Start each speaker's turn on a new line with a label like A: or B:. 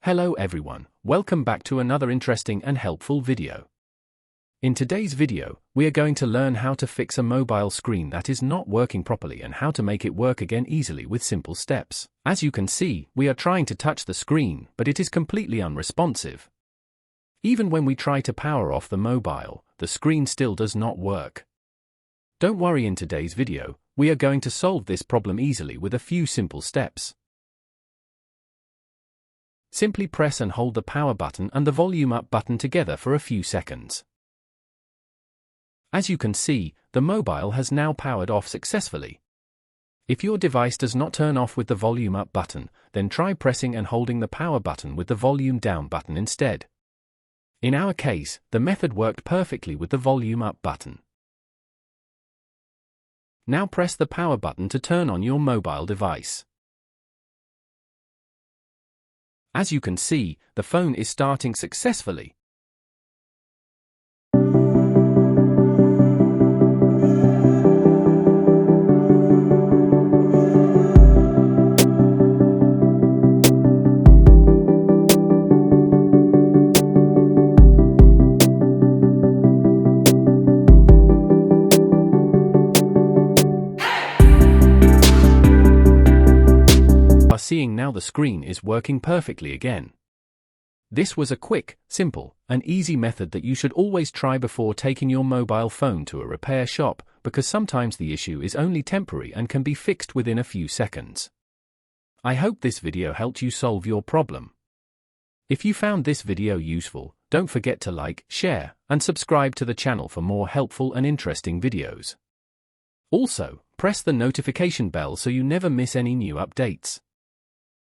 A: Hello everyone, welcome back to another interesting and helpful video. In today's video, we are going to learn how to fix a mobile screen that is not working properly and how to make it work again easily with simple steps. As you can see, we are trying to touch the screen, but it is completely unresponsive. Even when we try to power off the mobile, the screen still does not work. Don't worry, in today's video, we are going to solve this problem easily with a few simple steps. Simply press and hold the power button and the volume up button together for a few seconds. As you can see, the mobile has now powered off successfully. If your device does not turn off with the volume up button, then try pressing and holding the power button with the volume down button instead. In our case, the method worked perfectly with the volume up button. Now press the power button to turn on your mobile device. As you can see, the phone is starting successfully. Seeing now the screen is working perfectly again. This was a quick, simple, and easy method that you should always try before taking your mobile phone to a repair shop, because sometimes the issue is only temporary and can be fixed within a few seconds. I hope this video helped you solve your problem. If you found this video useful, don't forget to like, share, and subscribe to the channel for more helpful and interesting videos. Also, press the notification bell so you never miss any new updates.